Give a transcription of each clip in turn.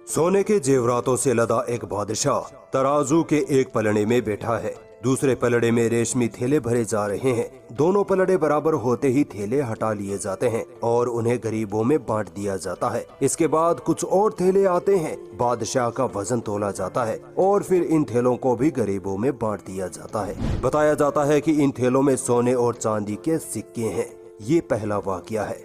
सोने के जेवरातों से लदा एक बादशाह तराजू के एक पलड़े में बैठा है। दूसरे पलड़े में रेशमी थैले भरे जा रहे हैं। दोनों पलड़े बराबर होते ही थैले हटा लिए जाते हैं और उन्हें गरीबों में बांट दिया जाता है। इसके बाद कुछ और थैले आते हैं, बादशाह का वजन तोला जाता है और फिर इन थैलों को भी गरीबों में बांट दिया जाता है। बताया जाता है कि इन थैलों में सोने और चांदी के सिक्के हैं। ये पहला वाकया है।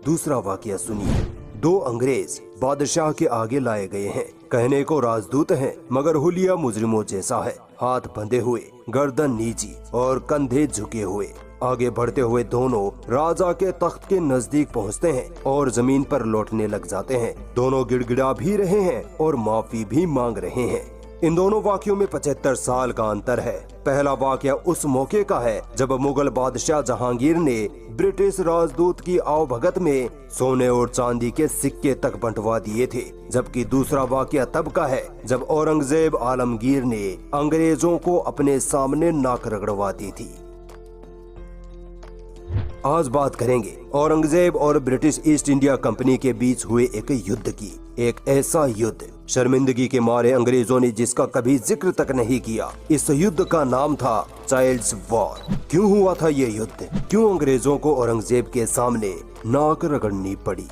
दूसरा वाकया सुनिए। दो अंग्रेज बादशाह के आगे लाए गए हैं। कहने को राजदूत हैं, मगर हुलिया मुजरिमों जैसा है। हाथ बंधे हुए, गर्दन नीची और कंधे झुके हुए आगे बढ़ते हुए दोनों राजा के तख्त के नजदीक पहुंचते हैं और जमीन पर लौटने लग जाते हैं। दोनों गिड़गिड़ा भी रहे हैं और माफी भी मांग रहे हैं। इन दोनों वाक्यों में 75 साल का अंतर है। पहला वाकया उस मौके का है जब मुगल बादशाह जहांगीर ने ब्रिटिश राजदूत की आवभगत में सोने और चांदी के सिक्के तक बंटवा दिए थे, जबकि दूसरा वाकया तब का है जब औरंगजेब आलमगीर ने अंग्रेजों को अपने सामने नाक रगड़वा दी थी। आज बात करेंगे औरंगजेब और ब्रिटिश ईस्ट इंडिया कंपनी के बीच हुए एक युद्ध की। एक ऐसा युद्ध शर्मिंदगी के मारे अंग्रेजों ने जिसका कभी जिक्र तक नहीं किया। इस युद्ध का नाम था चाइल्ड्स वॉर। क्यों हुआ था ये युद्ध? क्यों अंग्रेजों को औरंगजेब के सामने नाक रगड़नी पड़ी?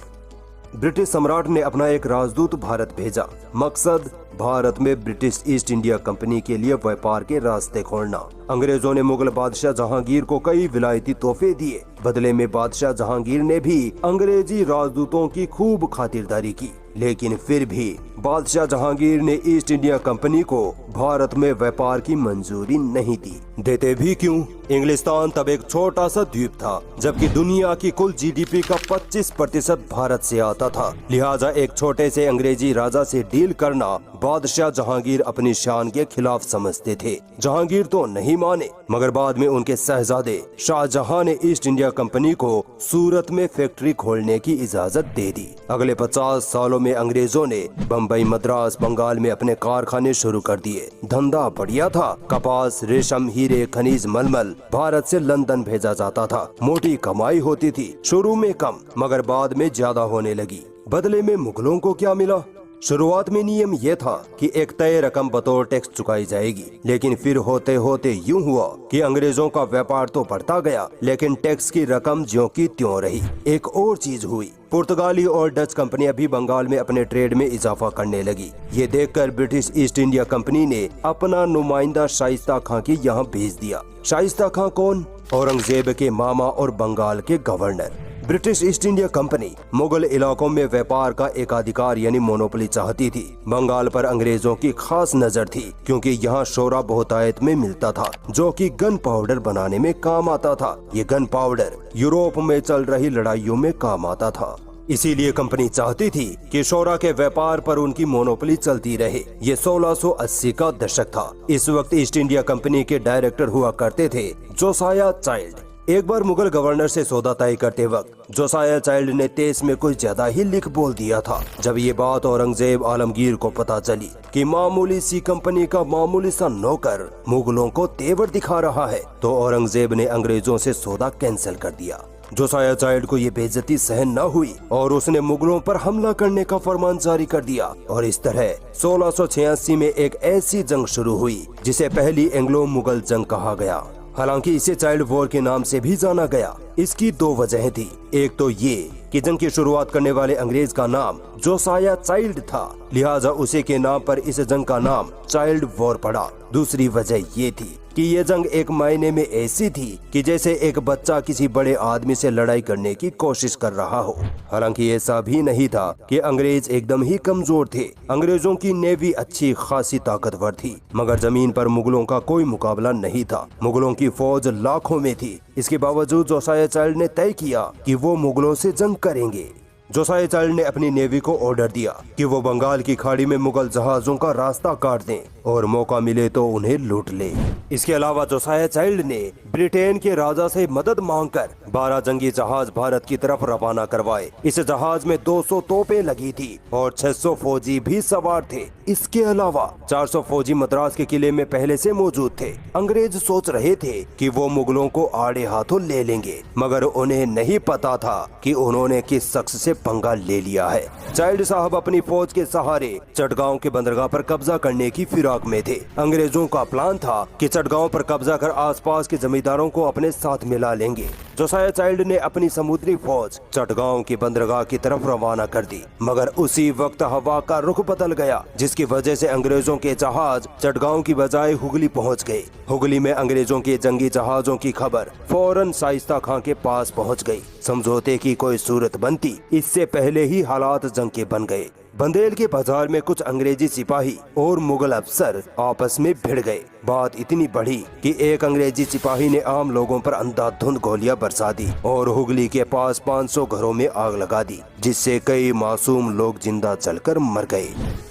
ब्रिटिश सम्राट ने अपना एक राजदूत भारत भेजा। मकसद भारत में ब्रिटिश ईस्ट इंडिया कंपनी के लिए व्यापार के रास्ते खोलना। अंग्रेजों ने मुगल बादशाह जहांगीर को कई विलायती तोहफे दिए। बदले में बादशाह जहांगीर ने भी अंग्रेजी राजदूतों की खूब खातिरदारी की, लेकिन फिर भी बादशाह जहांगीर ने ईस्ट इंडिया कंपनी को भारत में व्यापार की मंजूरी नहीं दी। देते भी क्यों? इंग्लिस्तान तब एक छोटा सा द्वीप था, जबकि दुनिया की कुल जीडीपी का 25% भारत से आता था। लिहाजा एक छोटे से अंग्रेजी राजा से डील करना बादशाह जहांगीर अपनी शान के खिलाफ समझते थे। जहांगीर तो नहीं माने, मगर बाद में उनके शहजादे शाहजहां ने ईस्ट इंडिया कंपनी को सूरत में फैक्ट्री खोलने की इजाजत दे दी। अगले 50 सालों में अंग्रेजों ने बम्बई, मद्रास, बंगाल में अपने कारखाने शुरू कर दिए। धंधा बढ़िया था। कपास, रेशम, हीरे, खनिज, मलमल भारत से लंदन भेजा जाता था। मोटी कमाई होती थी, शुरू में कम मगर बाद में ज्यादा होने लगी। बदले में मुगलों को क्या मिला? शुरुआत में नियम यह था कि एक तय रकम बतौर टैक्स चुकाई जाएगी, लेकिन फिर होते होते यूं हुआ कि अंग्रेजों का व्यापार तो बढ़ता गया, लेकिन टैक्स की रकम ज्यों की त्यों रही। एक और चीज हुई, पुर्तगाली और डच कंपनियां भी बंगाल में अपने ट्रेड में इजाफा करने लगी। ये देखकर ब्रिटिश ईस्ट इंडिया कंपनी ने अपना नुमाइंदा शाइस्ता खां के यहाँ भेज दिया। शाइस्ता खां कौन? औरंगजेब के मामा और बंगाल के governor. British east India company Mughal इलाकों में व्यापार का एकाधिकार यानी मोनोपोली चाहती थी। बंगाल पर अंग्रेजों की खास नजर थी, क्योंकि यहाँ शोरा बहुतायत में मिलता था, जो कि गन पाउडर बनाने में काम आता था। ये गन पाउडर यूरोप में चल रही लड़ाइयों में काम आता था। इसीलिए कंपनी चाहती थी कि शोरा के व्यापार पर उनकी मोनोपोली चलती रहे। ये 1680 का दशक था। इस वक्त ईस्ट इंडिया कंपनी के डायरेक्टर हुआ करते थे जोसाया चाइल्ड। एक बार मुगल गवर्नर से सौदा तय करते वक्त जोसाया चाइल्ड ने तेज में कुछ ज्यादा ही लिख बोल दिया था। जब ये बात औरंगजेब आलमगीर को पता चली कि मामूली सी कंपनी का मामूली सा नौकर मुगलों को तेवर दिखा रहा है, तो औरंगजेब ने अंग्रेजों से सौदा कैंसिल कर दिया। जोसाया चाइल्ड को ये बेइज्जती सहन न हुई और उसने मुगलों पर हमला करने का फरमान जारी कर दिया। और इस तरह 1686 में एक ऐसी जंग शुरू हुई जिसे पहली एंग्लो मुगल जंग कहा गया। हालांकि इसे चाइल्ड वॉर के नाम से भी जाना गया। इसकी दो वजहें थी। एक तो ये कि जंग की शुरुआत करने वाले अंग्रेज का नाम जोसाया चाइल्ड था, लिहाजा उसी के नाम पर इस जंग का नाम चाइल्ड वॉर पड़ा। दूसरी वजह ये थी कि ये जंग एक मायने में ऐसी थी कि जैसे एक बच्चा किसी बड़े आदमी से लड़ाई करने की कोशिश कर रहा हो। हालांकि ऐसा भी नहीं था कि अंग्रेज एकदम ही कमजोर थे। अंग्रेजों की नेवी अच्छी खासी ताकतवर थी, मगर जमीन पर मुगलों का कोई मुकाबला नहीं था। मुगलों की फौज लाखों में थी। इसके बावजूद जोसाया चाइल्ड ने तय किया कि वो मुगलों से जंग करेंगे। जोसाया चाइल्ड ने अपनी नेवी को ऑर्डर दिया कि वो बंगाल की खाड़ी में मुगल जहाजों का रास्ता काट दें और मौका मिले तो उन्हें लूट ले। इसके अलावा जोसाया चाइल्ड ने ब्रिटेन के राजा से मदद मांगकर 12 जंगी जहाज भारत की तरफ रवाना करवाए। इस जहाज में 200 तोपें लगी थी और 600 फौजी भी सवार थे। इसके अलावा 400 फौजी मद्रास के किले में पहले से मौजूद थे। अंग्रेज सोच रहे थे कि वो मुगलों को आड़े हाथों ले लेंगे, मगर उन्हें नहीं पता था कि उन्होंने किस शख्स से पंगा ले लिया है। चाइल्ड साहब अपनी फौज के सहारे चटगांव के बंदरगाह पर कब्जा करने की फिराक में थे। अंग्रेजों का प्लान था कि चटगांव पर कब्जा कर आसपास के जमींदारों को अपने साथ मिला लेंगे। जोसाया चाइल्ड ने अपनी समुद्री फौज चटगांव की बंदरगाह की तरफ रवाना कर दी, मगर उसी वक्त हवा का रुख बदल गया, जिसकी वजह से अंग्रेजों के जहाज चटगांव की बजाय हुगली पहुंच गए। हुगली में अंग्रेजों के जंगी जहाजों की खबर फौरन शाइस्ता खां के पास पहुंच गई। समझौते की कोई सूरत बनती, इससे पहले ही हालात जंग के बन गए। बंदेल के बाजार में कुछ अंग्रेजी सिपाही और मुगल अफसर आपस में भिड़ गए। बात इतनी बढ़ी कि एक अंग्रेजी सिपाही ने आम लोगों पर अंधाधुंध गोलियां बरसा दी और हुगली के पास 500 घरों में आग लगा दी, जिससे कई मासूम लोग जिंदा जलकर मर गए।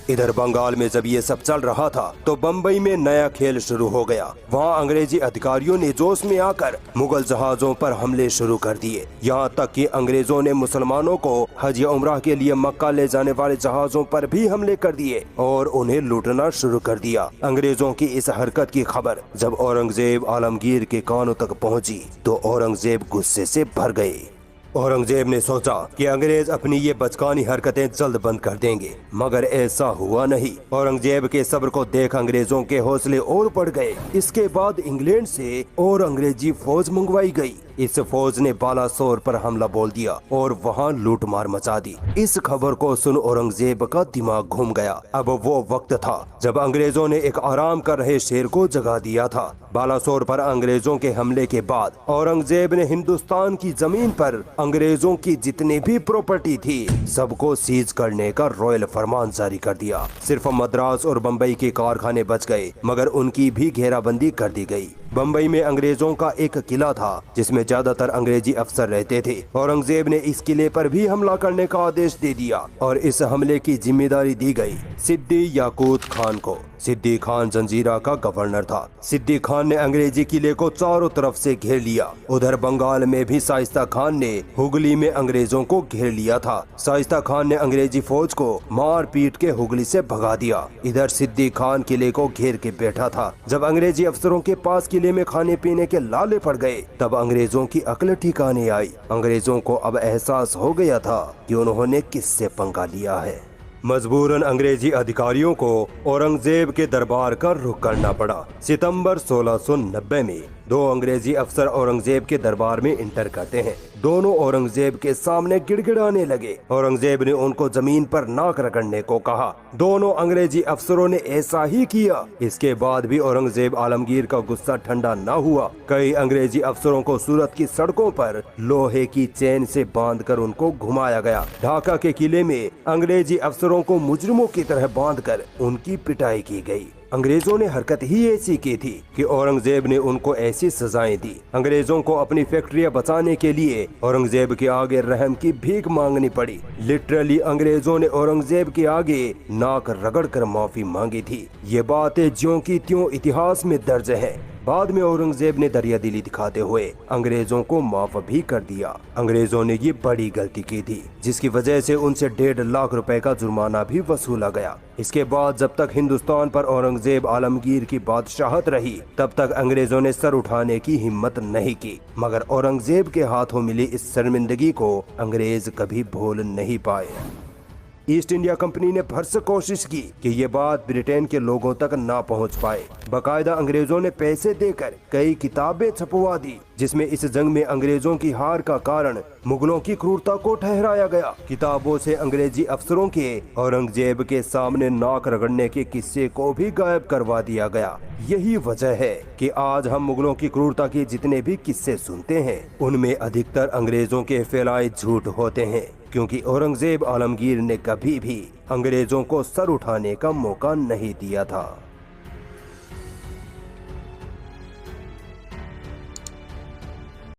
इधर बंगाल में जब ये सब चल रहा था तो बम्बई में नया खेल शुरू हो गया। वहाँ अंग्रेजी अधिकारियों ने जोश में आकर मुगल जहाजों पर हमले शुरू कर दिए। यहाँ तक कि अंग्रेजों ने मुसलमानों को हज या उम्राह के लिए मक्का ले जाने वाले जहाजों पर भी हमले कर दिए और उन्हें लूटना शुरू कर दिया। अंग्रेजों की इस हरकत की खबर जब औरंगजेब आलमगीर के कानों तक पहुँची तो औरंगजेब गुस्से से भर गए। औरंगजेब ने सोचा कि अंग्रेज अपनी ये बचकानी हरकतें जल्द बंद कर देंगे, मगर ऐसा हुआ नहीं। औरंगजेब के सब्र को देख अंग्रेजों के हौसले और बढ़ गए। इसके बाद इंग्लैंड से और अंग्रेजी फौज मंगवाई गई। इस फौज ने बालासोर पर हमला बोल दिया और वहां लूटमार मचा दी। इस खबर को सुन औरंगजेब का दिमाग घूम गया। अब वो वक्त था जब अंग्रेजों ने एक आराम कर रहे शेर को जगा दिया था। बालासोर पर अंग्रेजों के हमले के बाद औरंगजेब ने हिंदुस्तान की जमीन पर अंग्रेजों की जितनी भी प्रॉपर्टी थी सबको सीज करने का रॉयल फरमान जारी कर दिया। सिर्फ मद्रास और बम्बई के कारखाने बच गए, मगर उनकी भी घेराबंदी कर दी गई। बम्बई में अंग्रेजों का एक किला था जिसमें ज्यादातर अंग्रेजी अफसर रहते थे। औरंगजेब ने इस किले पर भी हमला करने का आदेश दे दिया और इस हमले की जिम्मेदारी दी गई सिद्दी याकूत खान को। सिद्दी खान जंजीरा का गवर्नर था। सिद्दी खान ने अंग्रेजी किले को चारों तरफ से घेर लिया। उधर बंगाल में भी शाइस्ता खान ने हुगली में अंग्रेजों को घेर लिया था। शाइस्ता खान ने अंग्रेजी फौज को मार पीट के हुगली से भगा दिया। इधर सिद्दी खान किले को घेर के बैठा था। जब अंग्रेजी अफसरों के पास किले में खाने पीने के लाले पड़ गए तब अंग्रेजों की अक्ल ठिकाने आई। अंग्रेजों को अब एहसास हो गया था कि उन्होंने किससे पंगा लिया है। मजबूरन अंग्रेजी अधिकारियों को औरंगजेब के दरबार का रुख करना पड़ा। सितंबर 1690 में दो अंग्रेजी अफसर औरंगजेब के दरबार में इंटर करते हैं। दोनों औरंगजेब के सामने गिड़गिड़ाने लगे। औरंगजेब ने उनको जमीन पर नाक रगड़ने को कहा। दोनों अंग्रेजी अफसरों ने ऐसा ही किया। इसके बाद भी औरंगजेब आलमगीर का गुस्सा ठंडा न हुआ। कई अंग्रेजी अफसरों को सूरत की सड़कों पर लोहे की चेन से बांधकर उनको घुमाया गया। ढाका के किले में अंग्रेजी अफसरों को मुजरिमों की तरह बांधकर उनकी पिटाई की गई। अंग्रेजों ने हरकत ही ऐसी की थी कि औरंगजेब ने उनको ऐसी सजाएं दी। अंग्रेजों को अपनी फैक्ट्रियां बचाने के लिए औरंगजेब के आगे रहम की भीख मांगनी पड़ी। लिटरली अंग्रेजों ने औरंगजेब के आगे नाक रगड़ कर माफी मांगी थी। ये बातें ज्यों की त्यों इतिहास में दर्ज है। बाद में औरंगजेब ने दरियादिली दिखाते हुए अंग्रेजों को माफ भी कर दिया। अंग्रेजों ने ये बड़ी गलती की थी जिसकी वजह से उनसे 1.5 लाख रुपए का जुर्माना भी वसूला गया। इसके बाद जब तक हिंदुस्तान पर औरंगजेब आलमगीर की बादशाहत रही तब तक अंग्रेजों ने सर उठाने की हिम्मत नहीं की, मगर औरंगजेब के हाथों मिली इस शर्मिंदगी को अंग्रेज कभी भूल नहीं पाए। ईस्ट इंडिया कंपनी ने भरसक कोशिश की कि ये बात ब्रिटेन के लोगों तक ना पहुंच पाए। बकायदा अंग्रेजों ने पैसे देकर कई किताबें छपवा दी जिसमें इस जंग में अंग्रेजों की हार का कारण मुगलों की क्रूरता को ठहराया गया। किताबों से अंग्रेजी अफसरों के औरंगजेब के सामने नाक रगड़ने के किस्से को भी गायब करवा दिया गया। यही वजह है कि आज हम मुगलों की क्रूरता के जितने भी किस्से सुनते हैं उनमें अधिकतर अंग्रेजों के फैलाए झूठ होते हैं, क्योंकि औरंगजेब आलमगीर ने कभी भी अंग्रेजों को सर उठाने का मौका नहीं दिया था।